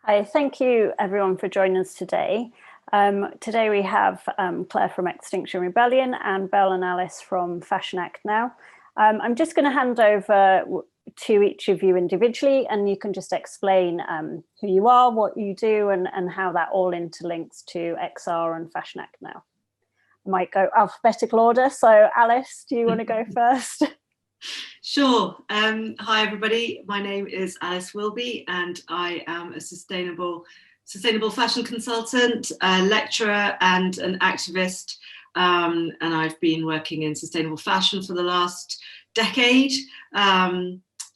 Hi, thank you everyone for joining us today. Today we have Claire from Extinction Rebellion and Bel and Alice from Fashion Act Now. I'm just going to hand over to each of you individually, and you can just explain who you are, what you do, and how that all interlinks to XR and Fashion Act Now. I might go alphabetical order, so Alice, do you want to go first? Sure. Hi everybody, my name is Alice Wilby and I am a sustainable fashion consultant, a lecturer and an activist, and I've been working in sustainable fashion for the last decade.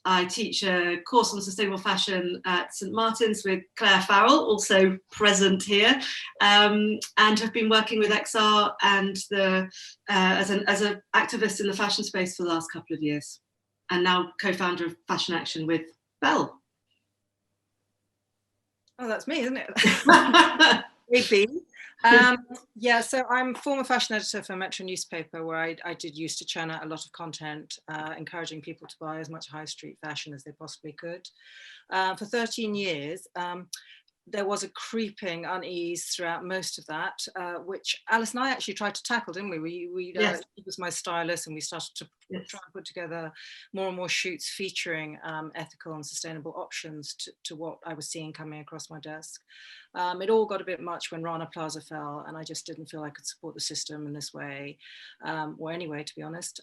I teach a course on sustainable fashion at St Martin's with Clare Farrell, also present here, and have been working with XR and as an activist in the fashion space for the last couple of years, and now co-founder of Fashion Action with Bel. Oh, that's me, isn't it? Maybe. Yeah, so I'm former fashion editor for Metro newspaper, where I did used to churn out a lot of content, encouraging people to buy as much high street fashion as they possibly could. For 13 years, there was a creeping unease throughout most of that, which Alice and I actually tried to tackle, didn't we? Yes. She was my stylist, and we started to try and put together more and more shoots featuring ethical and sustainable options to what I was seeing coming across my desk. It all got a bit much when Rana Plaza fell, and I just didn't feel I could support the system in this way, or anyway, to be honest.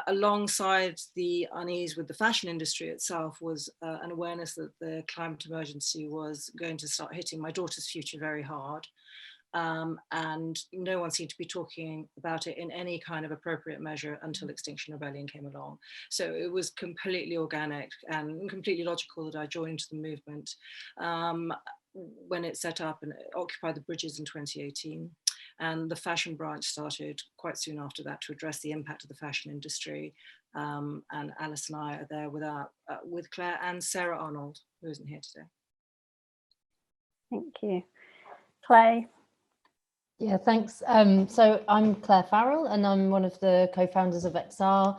Alongside the unease with the fashion industry itself was an awareness that the climate emergency was going to start hitting my daughter's future very hard. And no one seemed to be talking about it in any kind of appropriate measure until Extinction Rebellion came along. So it was completely organic and completely logical that I joined the movement when it set up and occupied the bridges in 2018. And the fashion branch started quite soon after that to address the impact of the fashion industry. And Alice and I are there with Claire and Sarah Arnold, who isn't here today. Thank you. Clay? Yeah, thanks. So I'm Clare Farrell and I'm one of the co-founders of XR.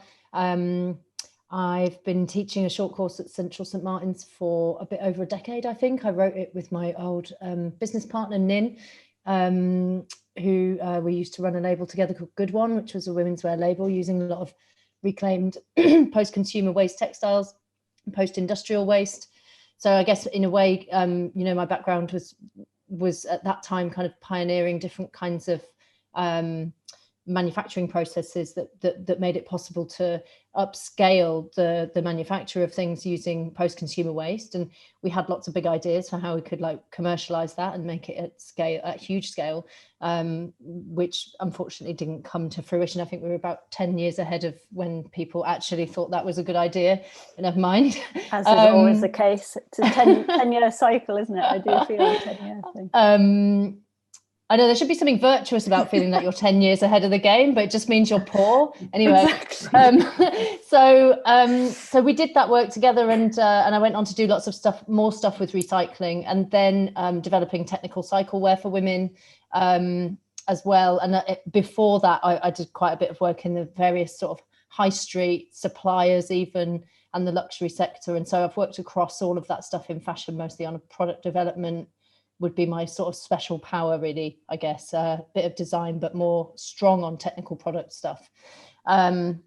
I've been teaching a short course at Central St Martin's for a bit over a decade, I think. I wrote it with my old business partner, Nin, who we used to run a label together called Good One, which was a women's wear label using a lot of reclaimed post-consumer waste textiles and post-industrial waste. So I guess in a way, my background was at that time kind of pioneering different kinds of manufacturing processes that made it possible to upscale the manufacture of things using post-consumer waste. And we had lots of big ideas for how we could commercialize that and make it at huge scale, which unfortunately didn't come to fruition. I think we were about 10 years ahead of when people actually thought that was a good idea, but never mind. As is always the case. It's a 10-year cycle, isn't it? I do feel a 10-year thing. I know there should be something virtuous about feeling that you're 10 years ahead of the game, but it just means you're poor. Anyway, exactly. So we did that work together, and I went on to do lots of more stuff with recycling, and then developing technical cycle wear for women as well. And before that, I did quite a bit of work in the various sort of high street suppliers even, and the luxury sector. And so I've worked across all of that stuff in fashion, mostly on a product development would be my sort of special power, really, I guess. A bit of design, but more strong on technical product stuff. And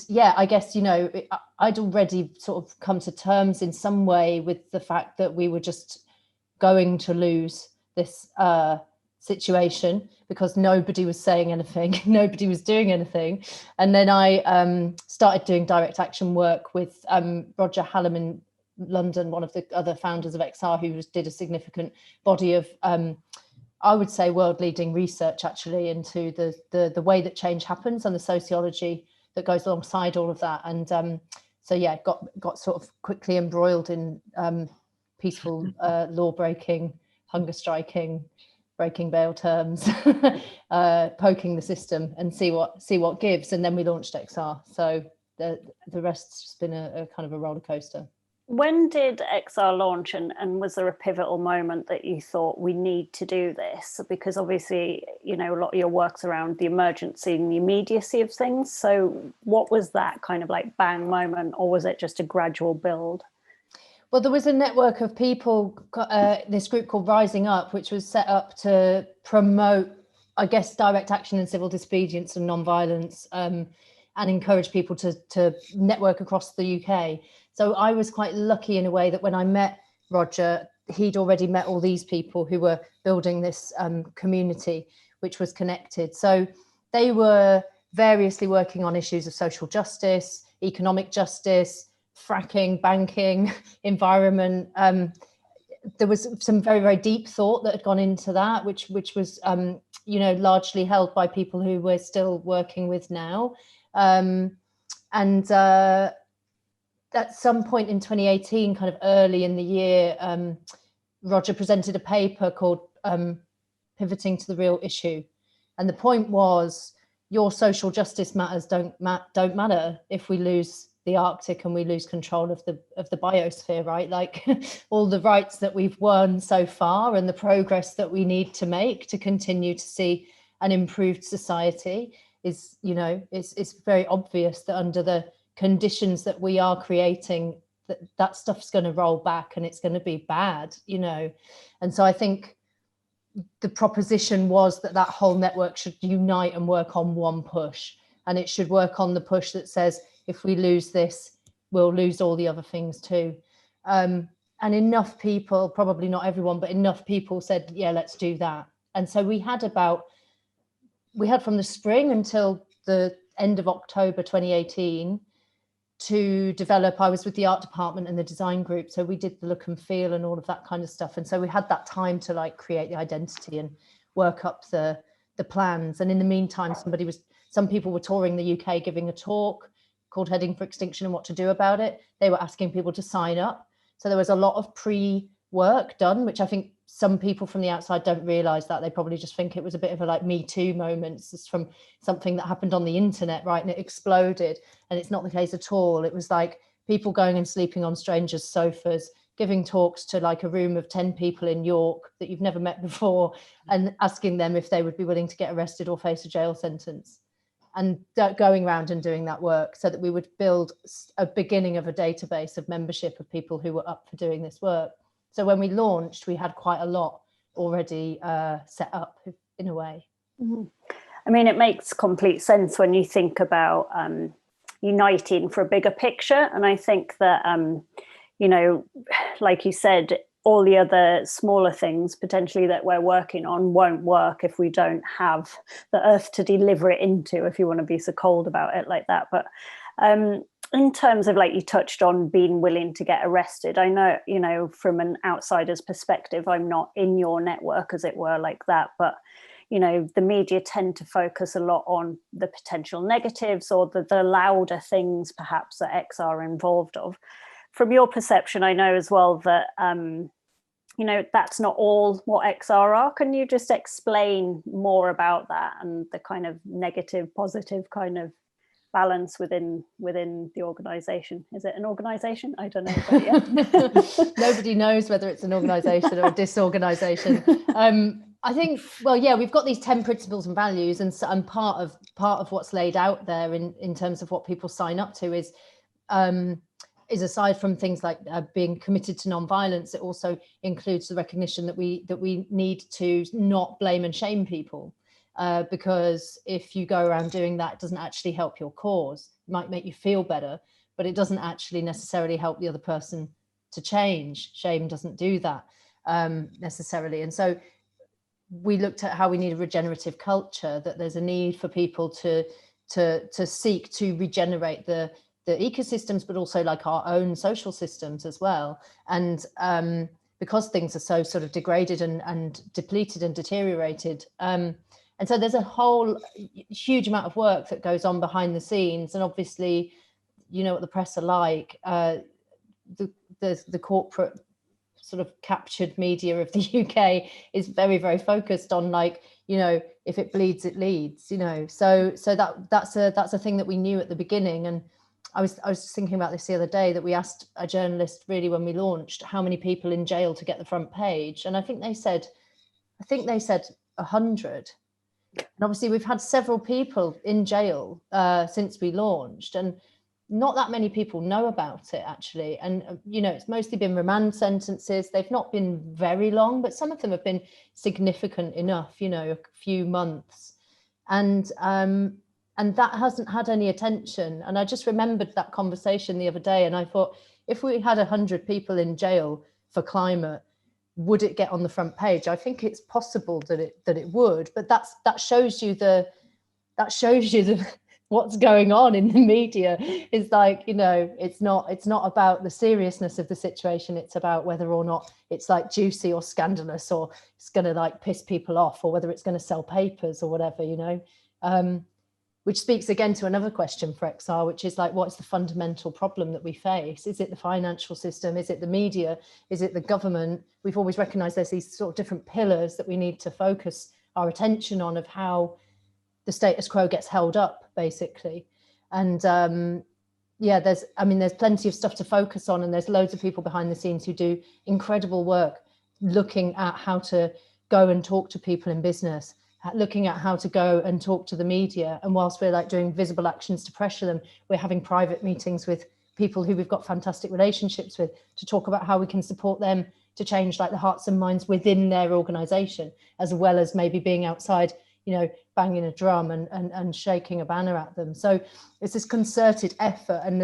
yeah, I guess, I'd already sort of come to terms in some way with the fact that we were just going to lose this situation because nobody was saying anything, nobody was doing anything. And then I started doing direct action work with Roger Hallam in London, one of the other founders of XR, who did a significant body of, I would say, world-leading research actually into the way that change happens and the sociology that goes alongside all of that. And so yeah, got sort of quickly embroiled in peaceful law breaking, hunger striking, breaking bail terms, poking the system, and see what gives. And then we launched XR. So the rest's just been a kind of a roller coaster. When did XR launch, and was there a pivotal moment that you thought we need to do this? Because obviously, a lot of your work's around the emergency and the immediacy of things. So what was that kind of bang moment, or was it just a gradual build? Well, there was a network of people, this group called Rising Up, which was set up to promote, I guess, direct action and civil disobedience and non-violence, and encourage people to network across the UK. So I was quite lucky in a way that when I met Roger, he'd already met all these people who were building this community, which was connected. So they were variously working on issues of social justice, economic justice, fracking, banking, environment. There was some very, very deep thought that had gone into that, which was, largely held by people who we're still working with now. At some point in 2018, kind of early in the year, Roger presented a paper called Pivoting to the Real Issue. And the point was, your social justice matters don't matter if we lose the Arctic and we lose control of the biosphere, right? Like all the rights that we've won so far and the progress that we need to make to continue to see an improved society is, it's very obvious that under the conditions that we are creating, that stuff's going to roll back and it's going to be bad, And so I think the proposition was that whole network should unite and work on one push, and it should work on the push that says, if we lose this, we'll lose all the other things too. And enough people, probably not everyone, but enough people said, yeah, let's do that. And so we had from the spring until the end of October 2018 to develop. I was with the art department and the design group, so we did the look and feel and all of that kind of stuff. And so we had that time to like create the identity and work up the plans. And in the meantime, some people were touring the UK giving a talk called Heading for Extinction and What to Do About It. They were asking people to sign up. So there was a lot of pre-work done, which I think some people from the outside don't realise that. They probably just think it was a bit of a like Me Too moment. It's from something that happened on the internet, right? And it exploded. And it's not the case at all. It was like people going and sleeping on strangers' sofas, giving talks to like a room of 10 people in York that you've never met before, and asking them if they would be willing to get arrested or face a jail sentence. And going around and doing that work so that we would build a beginning of a database of membership of people who were up for doing this work. So when we launched, we had quite a lot already set up in a way. Mm-hmm. I mean, it makes complete sense when you think about uniting for a bigger picture. And I think that, like you said, all the other smaller things potentially that we're working on won't work if we don't have the earth to deliver it into, if you want to be so cold about it like that. But in terms of, like you touched on, being willing to get arrested, I know, from an outsider's perspective, I'm not in your network, as it were, like that. But, the media tend to focus a lot on the potential negatives or the louder things, perhaps, that X are involved of. From your perception, I know as well that, that's not all what XR are. Can you just explain more about that and the kind of negative, positive kind of balance within the organisation? Is it an organisation? I don't know. But yeah. Nobody knows whether it's an organisation or a disorganisation. I think, well, yeah, we've got these 10 principles and values, and part of what's laid out there in terms of what people sign up to is aside from things like being committed to non-violence, it also includes the recognition that we need to not blame and shame people, because if you go around doing that, it doesn't actually help your cause. It might make you feel better, but it doesn't actually necessarily help the other person to change. Shame doesn't do that necessarily. And so we looked at how we need a regenerative culture, that there's a need for people to seek to regenerate the ecosystems, but also like our own social systems as well. And because things are so sort of degraded and depleted and deteriorated. And so there's a whole huge amount of work that goes on behind the scenes. And obviously, what the press are like, the corporate sort of captured media of the UK is very, very focused on like, if it bleeds, it leads, so that's a thing that we knew at the beginning. And I was thinking about this the other day, that we asked a journalist really when we launched how many people in jail to get the front page. And I think they said 100. And obviously we've had several people in jail since we launched. And not that many people know about it actually. And, you know, it's mostly been remand sentences. They've not been very long, but some of them have been significant enough, you know, a few months. And that hasn't had any attention. And I just remembered that conversation the other day, and I thought, if we had 100 people in jail for climate, would it get on the front page? I think it's possible that it would, but that shows you the what's going on in the media. Is like, you know, it's not about the seriousness of the situation. It's about whether or not it's like juicy or scandalous, or it's going to like piss people off, or whether it's going to sell papers or whatever, you know. Which speaks again to another question for XR, which is like, what's the fundamental problem that we face? Is it the financial system? Is it the media? Is it the government? We've always recognized there's these sort of different pillars that we need to focus our attention on, of how the status quo gets held up, basically. And yeah, there's plenty of stuff to focus on, and there's loads of people behind the scenes who do incredible work looking at how to go and talk to people in business, looking at how to go and talk to the media. And whilst we're like doing visible actions to pressure them, we're having private meetings with people who we've got fantastic relationships with to talk about how we can support them to change like the hearts and minds within their organization, as well as maybe being outside, you know, banging a drum and shaking a banner at them. So it's this concerted effort, and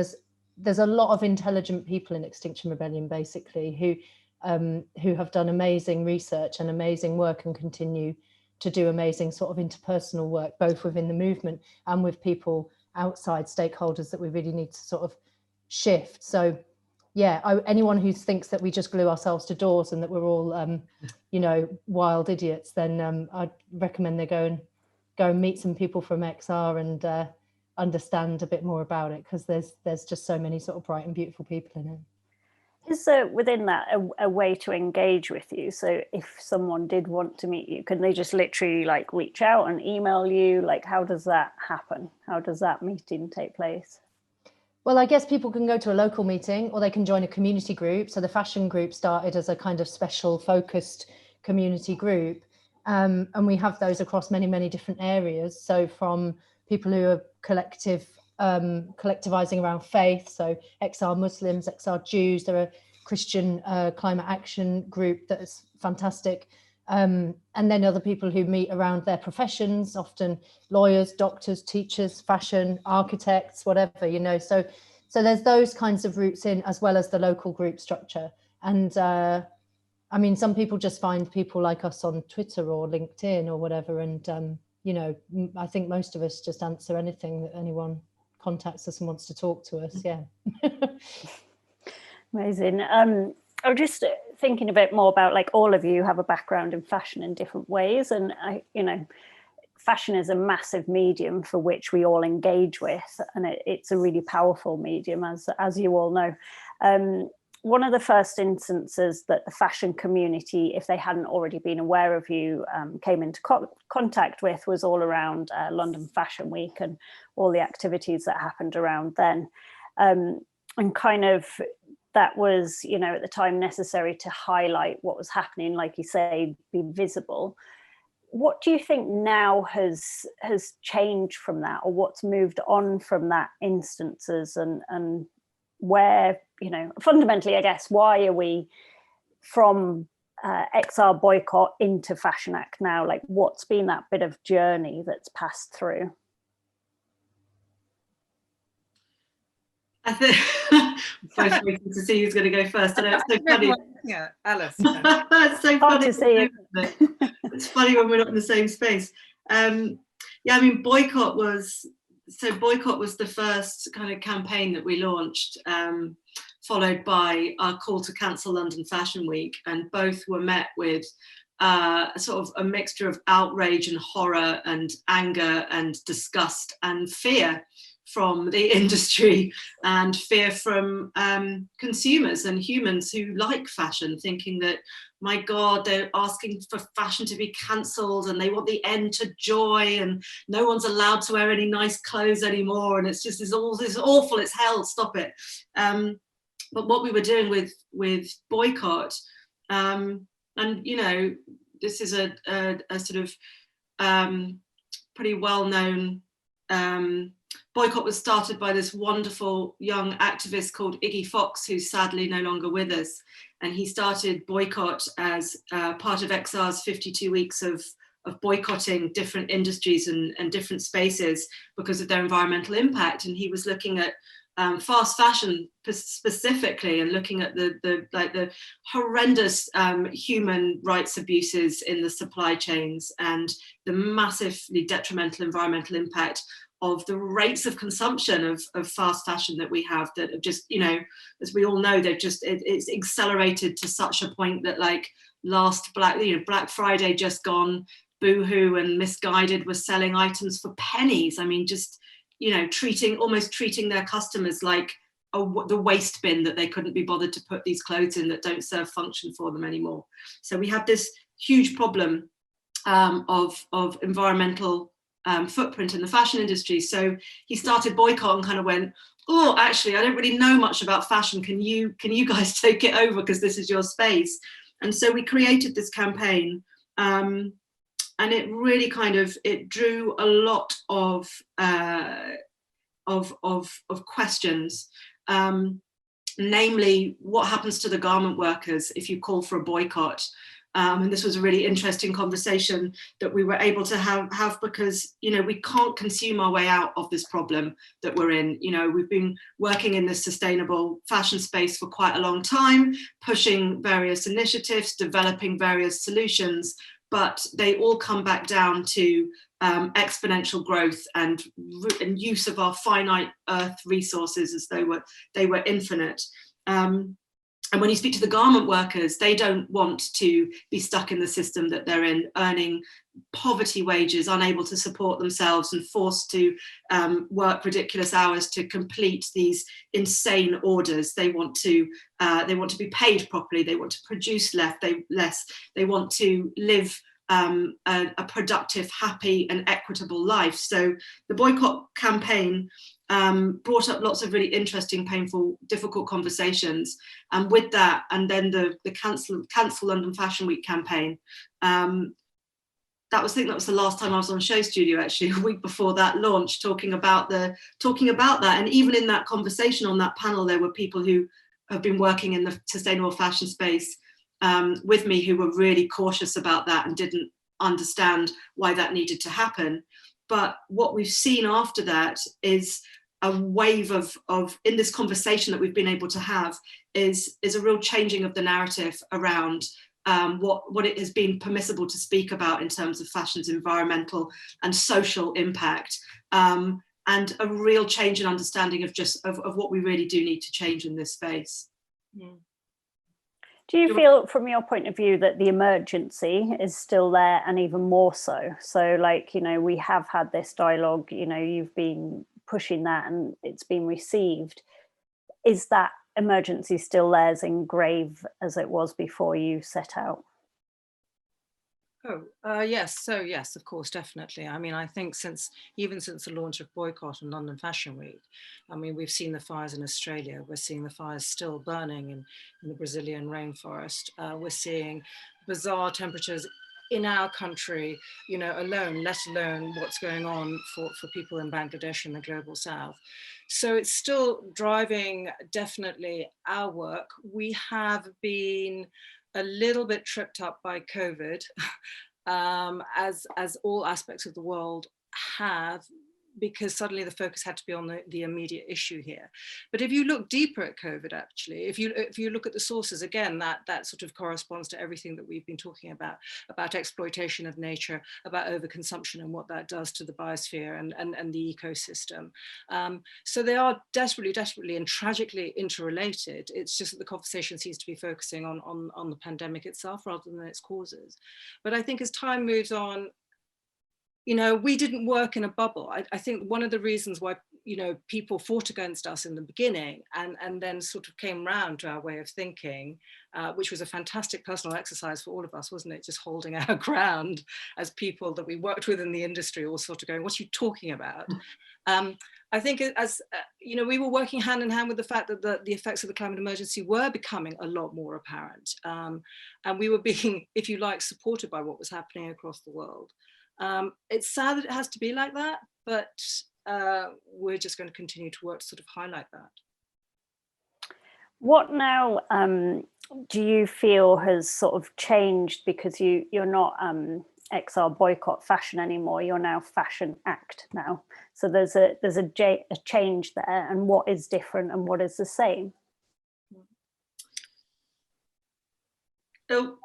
there's a lot of intelligent people in Extinction Rebellion, basically, who have done amazing research and amazing work, and continue to do amazing sort of interpersonal work, both within the movement and with people outside, stakeholders that we really need to sort of shift. So yeah, anyone who thinks that we just glue ourselves to doors and that we're all, you know, wild idiots, then I'd recommend they go and meet some people from XR and understand a bit more about it, because there's just so many sort of bright and beautiful people in it. Is there within that a way to engage with you? So if someone did want to meet you, can they just literally like reach out and email you? Like, how does that happen? How does that meeting take place? Well, I guess people can go to a local meeting, or they can join a community group. So the fashion group started as a kind of special focused community group. And we have those across many, many different areas. So from people who are collectivizing around faith, so XR Muslims, XR Jews, there are Christian climate action group that is fantastic. And then other people who meet around their professions, often lawyers, doctors, teachers, fashion, architects, whatever, you know. So there's those kinds of routes in, as well as the local group structure. And I mean, some people just find people like us on Twitter or LinkedIn or whatever. And, you know, I think most of us just answer anything that anyone contacts us and wants to talk to us. Yeah. Amazing. I'm just thinking a bit more about, like, all of you have a background in fashion in different ways, and you know, fashion is a massive medium for which we all engage with, and it's a really powerful medium, as you all know. One of the first instances that the fashion community, if they hadn't already been aware of you, came into contact with was all around London Fashion Week and all the activities that happened around then. And kind of that was, you know, at the time necessary to highlight what was happening, like you say, be visible. What do you think now has changed from that, or what's moved on from that instances, and where, you know, fundamentally, I guess, why are we from XR boycott into Fashion Act now? Like, what's been that bit of journey that's passed through? I think both waiting to see who's going to go first. I know, it's so funny. Yeah, Alice. It's so Hard funny to see it. It's funny when we're not in the same space. Yeah, I mean, boycott was the first kind of campaign that we launched, followed by our call to cancel London Fashion Week, and both were met with sort of a mixture of outrage and horror and anger and disgust and fear from the industry, and fear from consumers and humans who like fashion, thinking that, my God, they're asking for fashion to be cancelled and they want the end to joy, and no one's allowed to wear any nice clothes anymore, and it's just this awful, it's hell, stop it. But what we were doing with boycott, and you know, this is a sort of pretty well-known boycott was started by this wonderful young activist called Iggy Fox, who's sadly no longer with us. And he started boycott as part of XR's 52 weeks of boycotting different industries and different spaces because of their environmental impact. And he was looking at fast fashion specifically, and looking at the horrendous human rights abuses in the supply chains and the massively detrimental environmental impact of the rates of consumption of fast fashion that we have, that have just, as we all know, they've just, it's accelerated to such a point that, like, last Black Friday just gone, Boohoo and Misguided were selling items for pennies. I mean, just, almost treating their customers like the waste bin that they couldn't be bothered to put these clothes in that don't serve function for them anymore. So we have this huge problem of environmental footprint in the fashion industry. So he started boycott and kind of went, oh, actually, I don't really know much about fashion. Can you guys take it over, because this is your space? And so we created this campaign, and it really it drew a lot of questions, namely, what happens to the garment workers if you call for a boycott? And this was a really interesting conversation that we were able to have because, we can't consume our way out of this problem that we're in. We've been working in this sustainable fashion space for quite a long time, pushing various initiatives, developing various solutions, but they all come back down to exponential growth and use of our finite earth resources as though they were infinite. And when you speak to the garment workers, they don't want to be stuck in the system that they're in, earning poverty wages, unable to support themselves and forced to work ridiculous hours to complete these insane orders. They want to be paid properly. They want to produce less. They want to live a productive, happy and equitable life. So the boycott campaign brought up lots of really interesting, painful, difficult conversations. And with that, and then the Cancel London Fashion Week campaign, I think that was the last time I was on SHOWstudio, actually, a week before that launch, talking about that. And even in that conversation on that panel, there were people who have been working in the sustainable fashion space with me who were really cautious about that and didn't understand why that needed to happen. But what we've seen after that is a wave of in this conversation that we've been able to have is a real changing of the narrative around what it has been permissible to speak about in terms of fashion's environmental and social impact, and a real change in understanding of what we really do need to change in this space. Mm. Do you feel, from your point of view, that the emergency is still there, and even more so? So, we have had this dialogue, you've been pushing that and it's been received. Is that emergency still there, as engraved as it was before you set out? Yes. So yes, of course, definitely. I mean, I think even since the launch of Boycott and London Fashion Week, I mean, we've seen the fires in Australia. We're seeing the fires still burning in the Brazilian rainforest. We're seeing bizarre temperatures in our country, alone, let alone what's going on for people in Bangladesh and the global south. So it's still driving definitely our work. We have been a little bit tripped up by COVID, as all aspects of the world have, because suddenly the focus had to be on the immediate issue here. But if you look deeper at COVID, actually, if you look at the sources, again, that sort of corresponds to everything that we've been talking about exploitation of nature, about overconsumption and what that does to the biosphere and the ecosystem. So they are desperately and tragically interrelated. It's just that the conversation seems to be focusing on the pandemic itself rather than its causes. But I think as time moves on, we didn't work in a bubble. I think one of the reasons why, people fought against us in the beginning and then sort of came round to our way of thinking, which was a fantastic personal exercise for all of us, wasn't it? Just holding our ground as people that we worked with in the industry, all sort of going, what are you talking about? I think as, we were working hand in hand with the fact that the effects of the climate emergency were becoming a lot more apparent. And we were being, if you like, supported by what was happening across the world. It's sad that it has to be like that, but we're just going to continue to work to sort of highlight that. What now do you feel has sort of changed, because you're not XR boycott fashion anymore, you're now Fashion Act now, so there's a change there, and what is different and what is the same? Oh,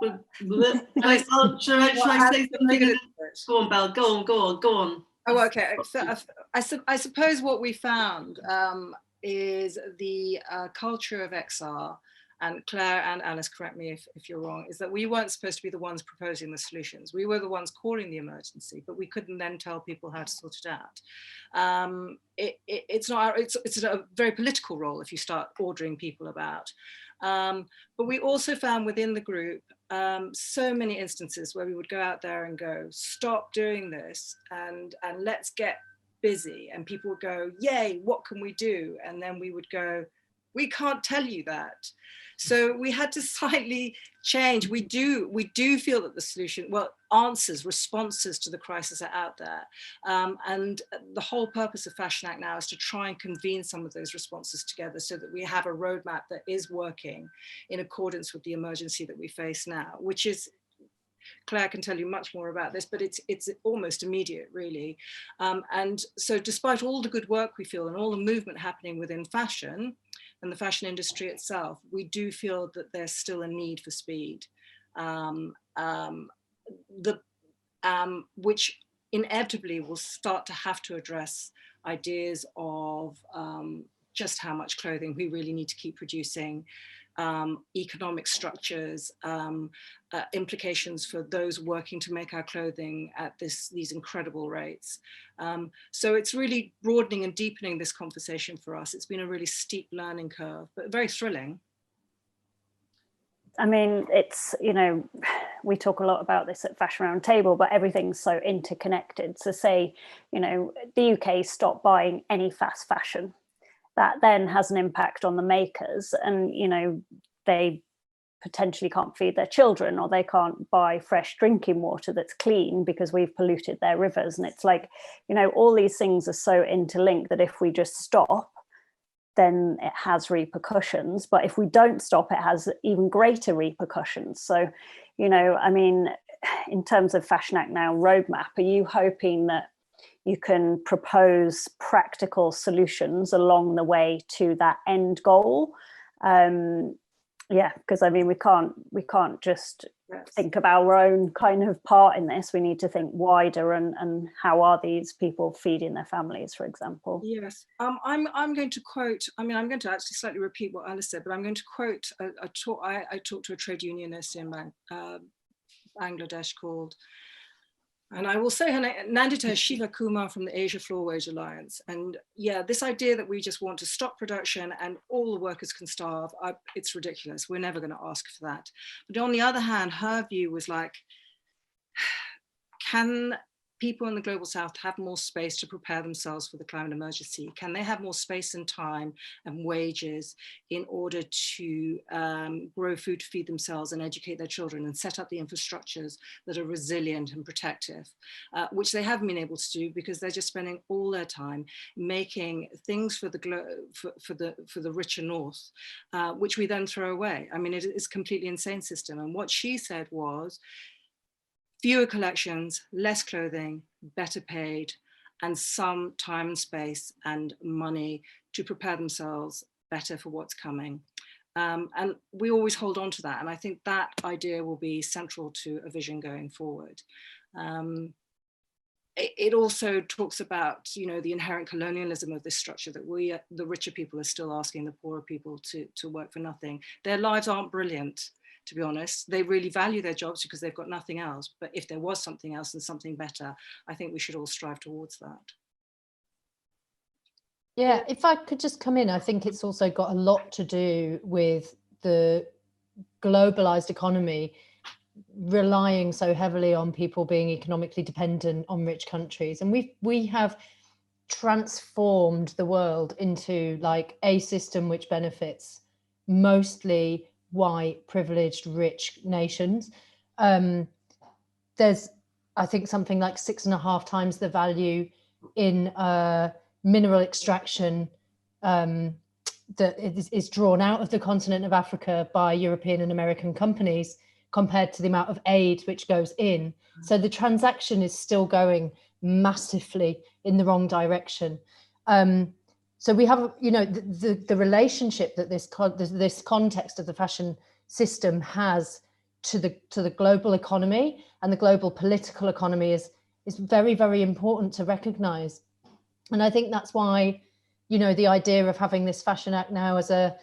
should I say something? Go on, Bel, go on. Oh, okay. So, I suppose what we found is the culture of XR, and Claire and Alice, correct me if you're wrong, is that we weren't supposed to be the ones proposing the solutions. We were the ones calling the emergency, but we couldn't then tell people how to sort it out. It's a very political role if you start ordering people about. But we also found within the group so many instances where we would go out there and go, stop doing this and let's get busy. And people would go, yay, what can we do? And then we would go, we can't tell you that. So we had to slightly change. We do feel that the solution, well, responses to the crisis are out there. And the whole purpose of Fashion Act now is to try and convene some of those responses together so that we have a roadmap that is working in accordance with the emergency that we face now, which is, Claire can tell you much more about this, but it's almost immediate, really. And so despite all the good work we feel and all the movement happening within fashion and the fashion industry itself, we do feel that there's still a need for speed, which inevitably will start to have to address ideas of just how much clothing we really need to keep producing, economic structures, implications for those working to make our clothing at these incredible rates. So it's really broadening and deepening this conversation for us. It's been a really steep learning curve, but very thrilling. I mean, it's, we talk a lot about this at Fashion Roundtable, but everything's so interconnected. So say, the UK stopped buying any fast fashion. That then has an impact on the makers, and they potentially can't feed their children, or they can't buy fresh drinking water that's clean because we've polluted their rivers. And it's like, all these things are so interlinked that if we just stop, then it has repercussions. But if we don't stop, it has even greater repercussions. So, I mean, in terms of Fashion Act Now roadmap, are you hoping that you can propose practical solutions along the way to that end goal? Yeah, because I mean, we can't just think of our own kind of part in this. We need to think wider, and how are these people feeding their families, for example? Yes, I'm going to quote. I mean, I'm going to actually slightly repeat what Alice said, but I'm going to quote a talk. I talked to a trade unionist in Bangladesh called, and I will say her name, Nandita Shiva Kumar from the Asia Floor Wage Alliance. And yeah, this idea that we just want to stop production and all the workers can starve, it's ridiculous. We're never going to ask for that. But on the other hand, her view was like, can people in the global south have more space to prepare themselves for the climate emergency? Can they have more space and time and wages in order to grow food to feed themselves and educate their children and set up the infrastructures that are resilient and protective, which they haven't been able to do because they're just spending all their time making things for the richer north, which we then throw away. I mean, it is a completely insane system. And what she said was, fewer collections, less clothing, better paid, and some time and space and money to prepare themselves better for what's coming. And we always hold on to that. And I think that idea will be central to a vision going forward. It also talks about, the inherent colonialism of this structure, that we, the richer people, are still asking the poorer people to work for nothing. Their lives aren't brilliant, to be honest. They really value their jobs because they've got nothing else. But if there was something else and something better, I think we should all strive towards that. Yeah, if I could just come in, I think it's also got a lot to do with the globalized economy relying so heavily on people being economically dependent on rich countries. And we have transformed the world into like a system which benefits mostly white, privileged, rich nations. There's, I think, something like 6.5 times the value in mineral extraction that is drawn out of the continent of Africa by European and American companies compared to the amount of aid which goes in. So the transaction is still going massively in the wrong direction. So we have, you know, the relationship that this context of the fashion system has to the global economy and the global political economy is very, very important to recognize. And I think that's why, you know, the idea of having this Fashion Act now as a,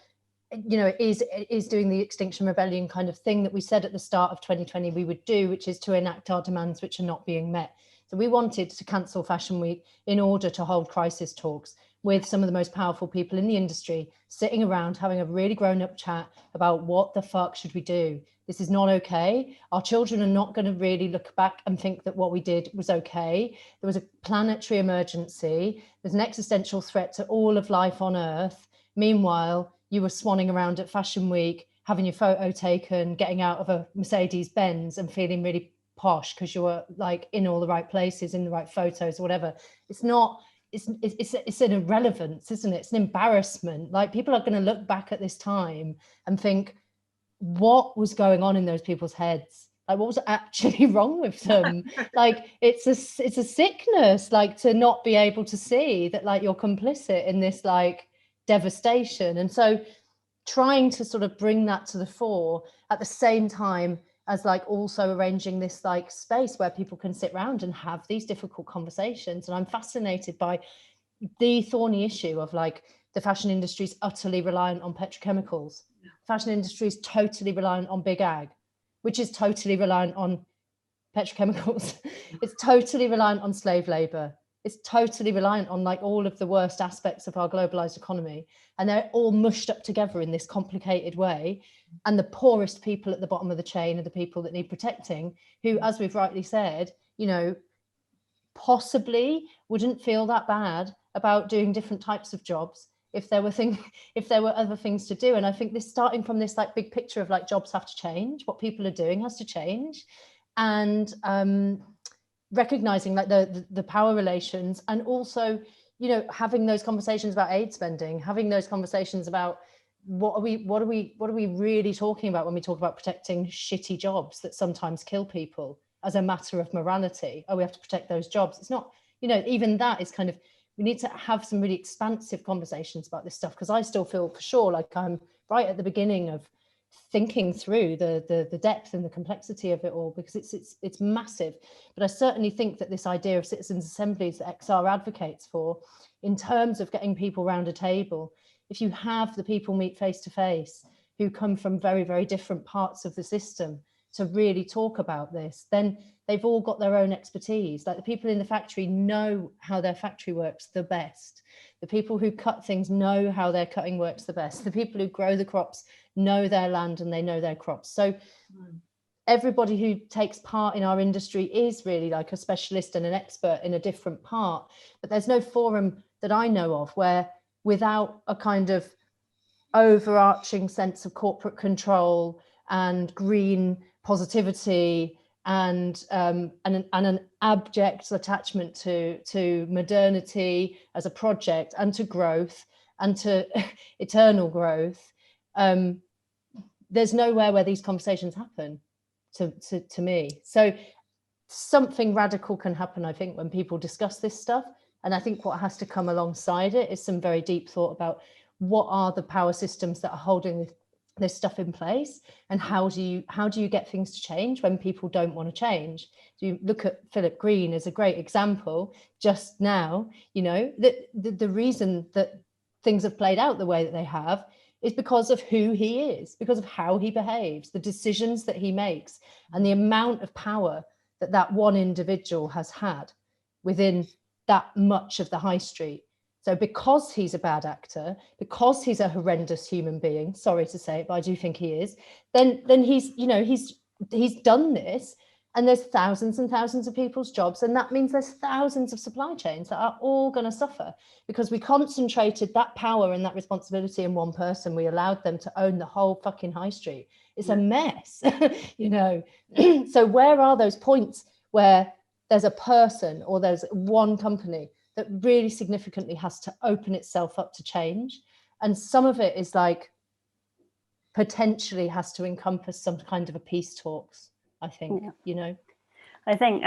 you know, is doing the Extinction Rebellion kind of thing that we said at the start of 2020 we would do, which is to enact our demands which are not being met. So we wanted to cancel Fashion Week in order to hold crisis talks with some of the most powerful people in the industry, sitting around having a really grown-up chat about what the fuck should we do. This is not okay. Our children are not going to really look back and think that what we did was okay. There was a planetary emergency. There's an existential threat to all of life on Earth. Meanwhile, you were swanning around at Fashion Week, having your photo taken, getting out of a Mercedes Benz and feeling really posh because you were like in all the right places, in the right photos, or whatever. It's not, it's an irrelevance, isn't it? It's an embarrassment. Like, people are going to look back at this time and think, what was going on in those people's heads? Like, what was actually wrong with them? Like, it's a sickness, like, to not be able to see that, like, you're complicit in this, like, devastation. And so trying to sort of bring that to the fore at the same time as, like, also arranging this, like, space where people can sit around and have these difficult conversations. And I'm fascinated by the thorny issue of, like, the fashion industry is utterly reliant on petrochemicals. Fashion industry is totally reliant on big ag, which is totally reliant on petrochemicals. It's totally reliant on slave labor. It's totally reliant on, like, all of the worst aspects of our globalized economy. And they're all mushed up together in this complicated way. And the poorest people at the bottom of the chain are the people that need protecting, who, as we've rightly said, you know, possibly wouldn't feel that bad about doing different types of jobs if there were other things to do. And I think this, starting from this, like, big picture of, like, jobs have to change, what people are doing has to change, and recognizing, like, the power relations, and also, you know, having those conversations about aid spending, having those conversations about what are we really talking about when we talk about protecting shitty jobs that sometimes kill people as a matter of morality. Oh, we have to protect those jobs. It's not, you know, even that is kind of, we need to have some really expansive conversations about this stuff, because I still feel, for sure, like I'm right at the beginning of thinking through the depth and the complexity of it all, because it's massive. But I certainly think that this idea of citizens' assemblies that XR advocates for, in terms of getting people around a table, if you have the people meet face to face who come from very, very different parts of the system to really talk about this, then they've all got their own expertise. Like, the people in the factory know how their factory works the best. The people who cut things know how their cutting works the best. The people who grow the crops know their land and they know their crops. So everybody who takes part in our industry is really like a specialist and an expert in a different part. But there's no forum that I know of where, without a kind of overarching sense of corporate control and green positivity and an abject attachment to modernity as a project and to growth and to eternal growth, there's nowhere where these conversations happen, to me. So something radical can happen, I think, when people discuss this stuff. And I think what has to come alongside it is some very deep thought about what are the power systems that are holding this stuff in place, and how do you get things to change when people don't want to change. So you look at Philip Green as a great example just now. You know, that the reason that things have played out the way that they have is because of who he is, because of how he behaves, the decisions that he makes, and the amount of power that one individual has had within that much of the high street. So because he's a bad actor, because he's a horrendous human being, sorry to say it, but I do think he is, then he's, you know, he's done this, and there's thousands and thousands of people's jobs, and that means there's thousands of supply chains that are all going to suffer because we concentrated that power and that responsibility in one person. We allowed them to own the whole fucking high street. It's a mess, you know. So where are those points where there's a person or there's one company that really significantly has to open itself up to change. And some of it is like potentially has to encompass some kind of a peace talks, I think, you know. I think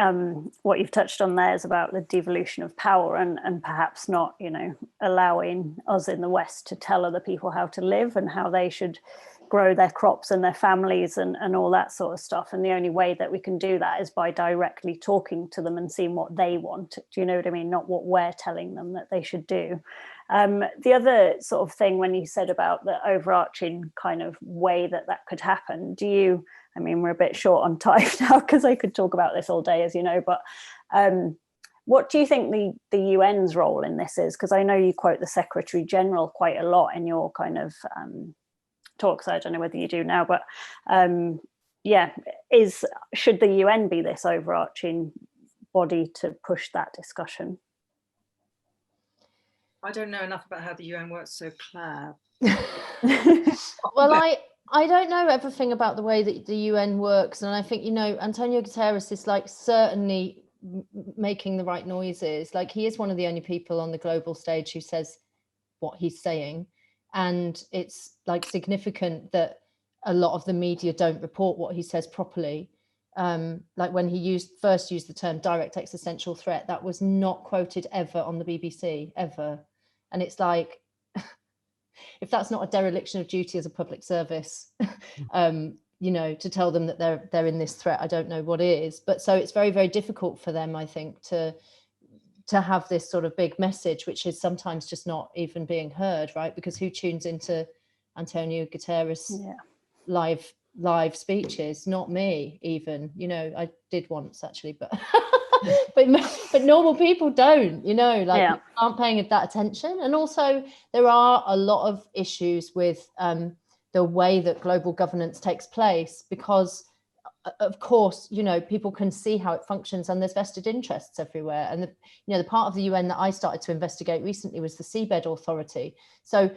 what you've touched on there is about the devolution of power and perhaps not, you know, allowing us in the West to tell other people how to live and how they should grow their crops and their families and all that sort of stuff. And the only way that we can do that is by directly talking to them and seeing what they want. Do you know what I mean? Not what we're telling them that they should do. The other sort of thing when you said about the overarching kind of way that that could happen, I mean, we're a bit short on time now because I could talk about this all day, as you know, but what do you think the UN's role in this is? Because I know you quote the Secretary General quite a lot in your kind of talks. I don't know whether you do now, but should the UN be this overarching body to push that discussion? I don't know enough about how the UN works, so Claire. Well, I don't know everything about the way that the UN works, and I think, you know, Antonio Guterres is like certainly making the right noises. Like, he is one of the only people on the global stage who says what he's saying, and it's like significant that a lot of the media don't report what he says properly. Like when he first used the term direct existential threat, that was not quoted ever on the BBC, ever. And it's like, if that's not a dereliction of duty as a public service, you know, to tell them that they're in this threat, I don't know what is. But so it's very, very difficult for them, I think, to have this sort of big message, which is sometimes just not even being heard, right? Because who tunes into Antonio Guterres live speeches? Not me, even. You know, I did once actually, but but normal people don't, you know, like people aren't paying that attention. And also there are a lot of issues with the way that global governance takes place, because of course, you know, people can see how it functions and there's vested interests everywhere. And the part of the UN that I started to investigate recently was the Seabed Authority. So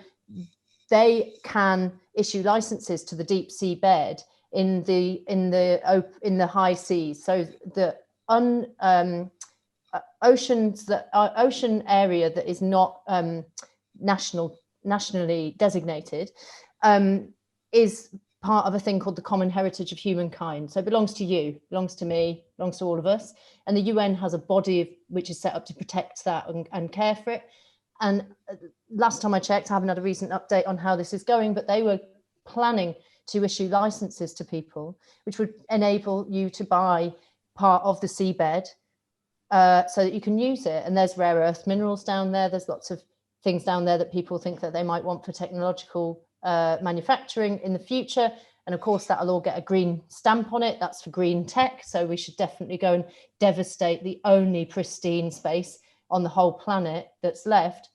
they can issue licenses to the deep sea bed in the high seas. So the ocean area that is not nationally designated is part of a thing called the common heritage of humankind. So it belongs to you, belongs to me, belongs to all of us. And the UN has a body which is set up to protect that and care for it. And last time I checked, I haven't had a recent update on how this is going, but they were planning to issue licenses to people, which would enable you to buy part of the seabed so that you can use it. And there's rare earth minerals down there. There's lots of things down there that people think that they might want for technological manufacturing in the future. And of course, that'll all get a green stamp on it. That's for green tech. So we should definitely go and devastate the only pristine space on the whole planet that's left.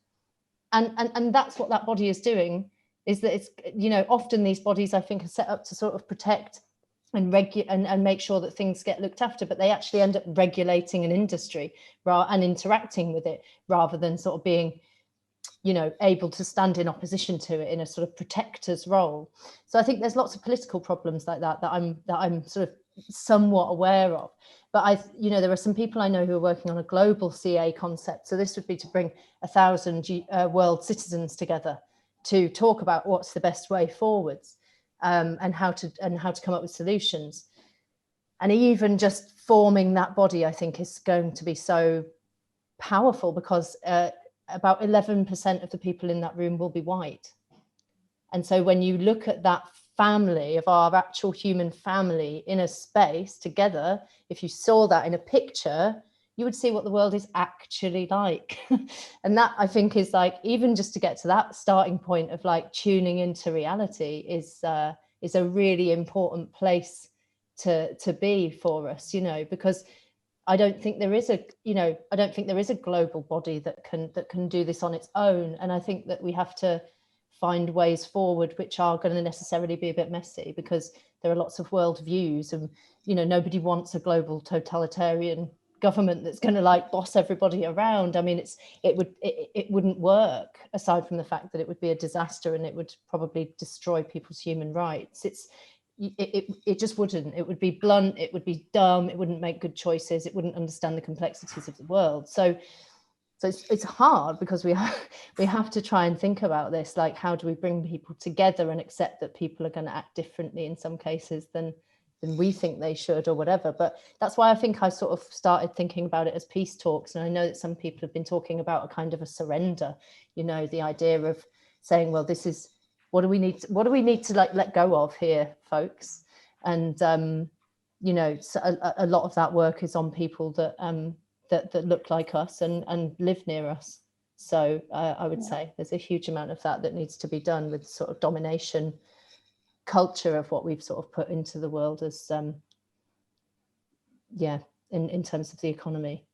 And that's what that body is doing, is that it's, you know, often these bodies, I think, are set up to sort of protect and make sure that things get looked after, but they actually end up regulating an industry and interacting with it, rather than sort of being, you know, able to stand in opposition to it in a sort of protector's role. So I think there's lots of political problems like that I'm sort of somewhat aware of. But you know, there are some people I know who are working on a global CA concept. So this would be to bring 1,000 world citizens together to talk about what's the best way forwards, and how to come up with solutions. And even just forming that body, I think, is going to be so powerful, because about 11% of the people in that room will be white. And so when you look at that family of our actual human family in a space together, if you saw that in a picture, you would see what the world is actually like. And that, I think, is like, even just to get to that starting point of like tuning into reality is a really important place to be for us, you know, because I don't think there is a global body that can do this on its own. And I think that we have to find ways forward which are going to necessarily be a bit messy, because there are lots of world views, and, you know, nobody wants a global totalitarian government that's going to like boss everybody around. I mean, it wouldn't work, aside from the fact that it would be a disaster and it would probably destroy people's human rights. It just wouldn't. It would be blunt, it would be dumb, it wouldn't make good choices, it wouldn't understand the complexities of the world. So So it's hard because we have to try and think about this, like how do we bring people together and accept that people are going to act differently in some cases than we think they should or whatever. But that's why I think I sort of started thinking about it as peace talks. And I know that some people have been talking about a kind of a surrender, you know, the idea of saying, well, this is what do we need to like let go of here, folks. And you know, so a lot of that work is on people that that look like us and live near us. So I would say there's a huge amount of that needs to be done with sort of domination culture of what we've sort of put into the world as in terms of the economy.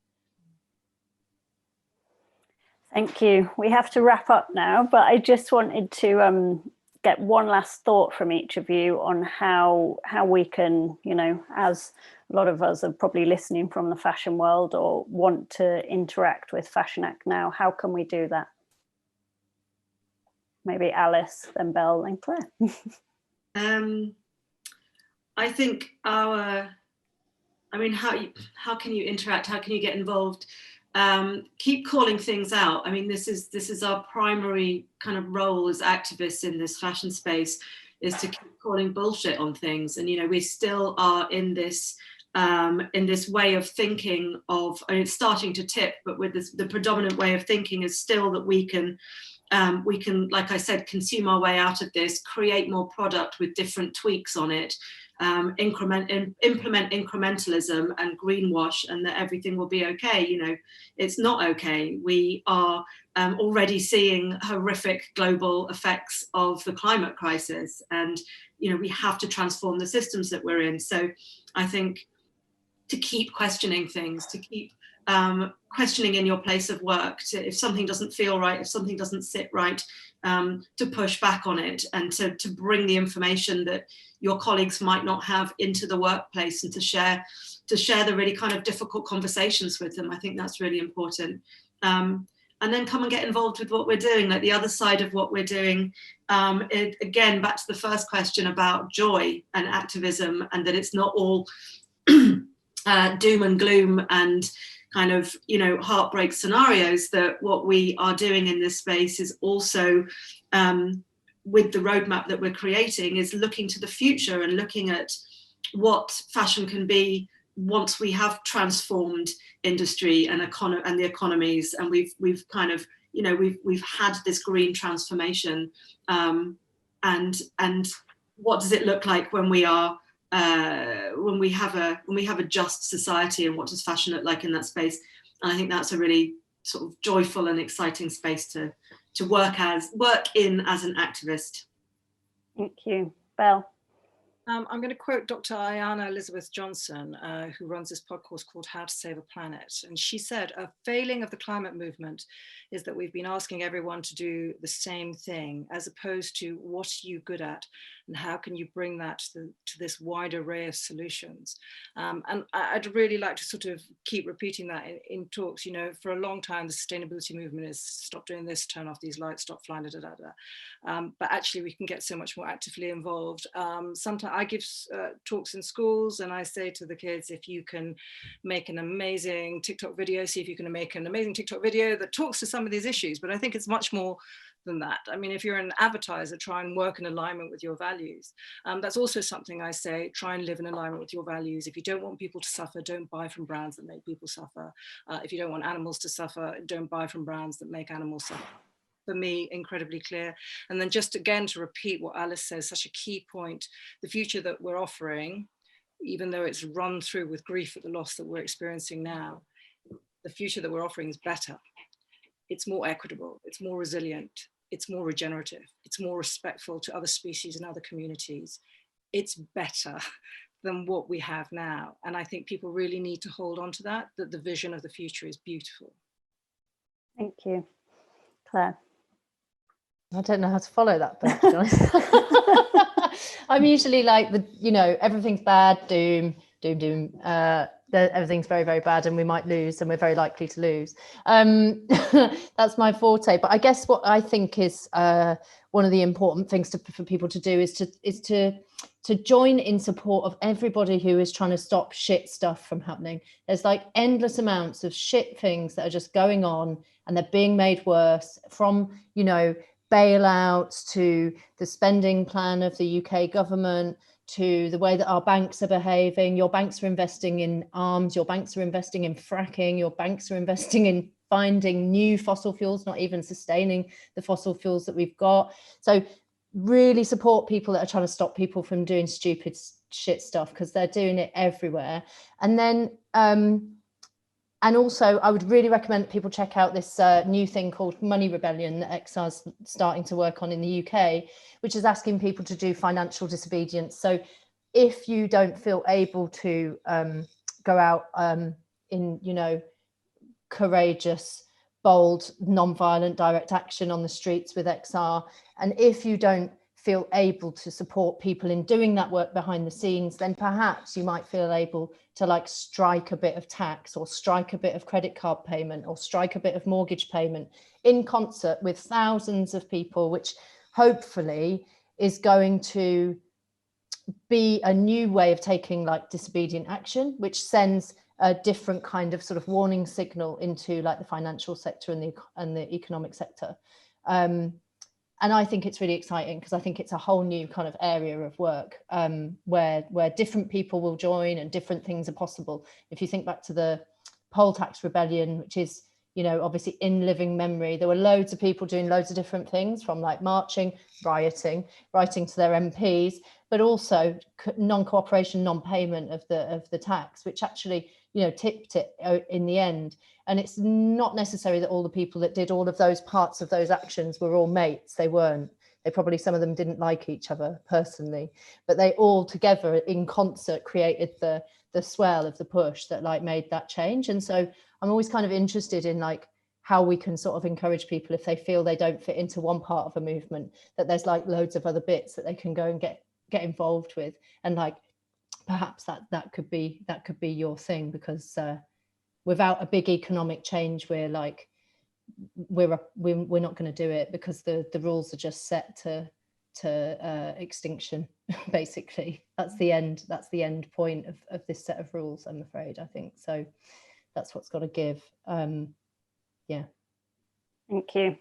Thank you. We have to wrap up now, but I just wanted to get one last thought from each of you on how we can, you know, as a lot of us are probably listening from the fashion world or want to interact with Fashion Act Now, how can we do that? Maybe Alice, then Bel, and Claire. I think how can you interact? How can you get involved? Keep calling things out. I mean, this is our primary kind of role as activists in this fashion space, is to keep calling bullshit on things. And, you know, we still are in this way of thinking of, and it's starting to tip, but with this, the predominant way of thinking is still that we can, like I said, consume our way out of this, create more product with different tweaks on it, implement incrementalism and greenwash, and that everything will be okay. You know, it's not okay. We are already seeing horrific global effects of the climate crisis, and, you know, we have to transform the systems that we're in. So I think to keep questioning things, to keep questioning in your place of work, to, if something doesn't feel right, if something doesn't sit right, to push back on it, and to bring the information that your colleagues might not have into the workplace, and to share the really kind of difficult conversations with them. I think that's really important. And then come and get involved with what we're doing, like the other side of what we're doing. Again, back to the first question about joy and activism, and that it's not all doom and gloom and kind of, you know, heartbreak scenarios. That what we are doing in this space is also, with the roadmap that we're creating, is looking to the future and looking at what fashion can be once we have transformed industry and the economies, and we've kind of, you know, we've had this green transformation, and what does it look like when we are when we have a just society, and what does fashion look like in that space? And I think that's a really sort of joyful and exciting space to work in as an activist. Thank you. Bel. I'm going to quote Dr. Ayanna Elizabeth Johnson, who runs this podcast called How to Save a Planet. And she said, a failing of the climate movement is that we've been asking everyone to do the same thing, as opposed to what are you good at and how can you bring that to this wide array of solutions. And I'd really like to sort of keep repeating that in talks. You know, for a long time, the sustainability movement is stop doing this, turn off these lights, stop flying, da, da, da. But actually we can get so much more actively involved. Sometimes I give talks in schools, and I say to the kids, if you can make an amazing TikTok video, see if you can make an amazing TikTok video that talks to some of these issues. But I think it's much more than that. I mean, if you're an advertiser, try and work in alignment with your values. That's also something I say, try and live in alignment with your values. If you don't want people to suffer, don't buy from brands that make people suffer. If you don't want animals to suffer, don't buy from brands that make animals suffer. For me, incredibly clear. And then just again, to repeat what Alice says, such a key point, the future that we're offering, even though it's run through with grief at the loss that we're experiencing now, the future that we're offering is better. It's more equitable, it's more resilient, it's more regenerative, it's more respectful to other species and other communities. It's better than what we have now. And I think people really need to hold on to that the vision of the future is beautiful. Thank you. Claire. I don't know how to follow that, but to be honest. I'm usually like everything's bad, doom. Everything's very, very bad, and we might lose, and we're very likely to lose. That's my forte. But I guess what I think is one of the important things for people to do is to to join in support of everybody who is trying to stop shit stuff from happening. There's like endless amounts of shit things that are just going on, and they're being made worse, from, you know, bailouts to the spending plan of the UK government, to the way that our banks are behaving. Your banks are investing in arms, your banks are investing in fracking, your banks are investing in finding new fossil fuels, not even sustaining the fossil fuels that we've got. So really support people that are trying to stop people from doing stupid shit stuff, because they're doing it everywhere. And then and also I would really recommend that people check out this new thing called Money Rebellion that XR's starting to work on in the UK, which is asking people to do financial disobedience. So if you don't feel able to go out in, you know, courageous, bold, non-violent direct action on the streets with XR, and if you don't feel able to support people in doing that work behind the scenes, then perhaps you might feel able to like strike a bit of tax, or strike a bit of credit card payment, or strike a bit of mortgage payment in concert with thousands of people, which hopefully is going to be a new way of taking like disobedient action, which sends a different kind of sort of warning signal into like the financial sector and the economic sector. And I think it's really exciting, because I think it's a whole new kind of area of work where different people will join and different things are possible. If you think back to the poll tax rebellion, which is, you know, obviously in living memory, there were loads of people doing loads of different things, from like marching, rioting, writing to their MPs, but also non-cooperation, non-payment of the tax, which actually, you know, tipped it in the end. And it's not necessary that all the people that did all of those parts of those actions were all mates. They weren't. They probably, some of them didn't like each other personally, but they all together in concert created the swell of the push that like made that change. And so I'm always kind of interested in like how we can sort of encourage people, if they feel they don't fit into one part of a movement, that there's like loads of other bits that they can go and get involved with. And like perhaps that could be your thing, because without a big economic change, we're not going to do it, because the rules are just set to extinction. Basically, that's the end point of this set of rules, I'm afraid. I think so. That's what's got to give. Yeah. Thank you.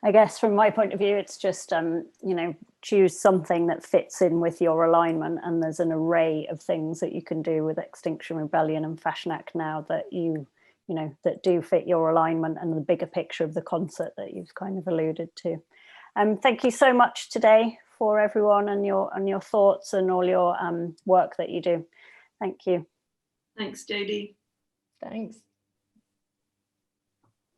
I guess from my point of view, it's just, you know, choose something that fits in with your alignment. And there's an array of things that you can do with Extinction Rebellion and Fashion Act Now that you know, that do fit your alignment and the bigger picture of the concert that you've kind of alluded to. Thank you so much today for everyone and your thoughts and all your work that you do. Thank you. Thanks, Jodi. Thanks.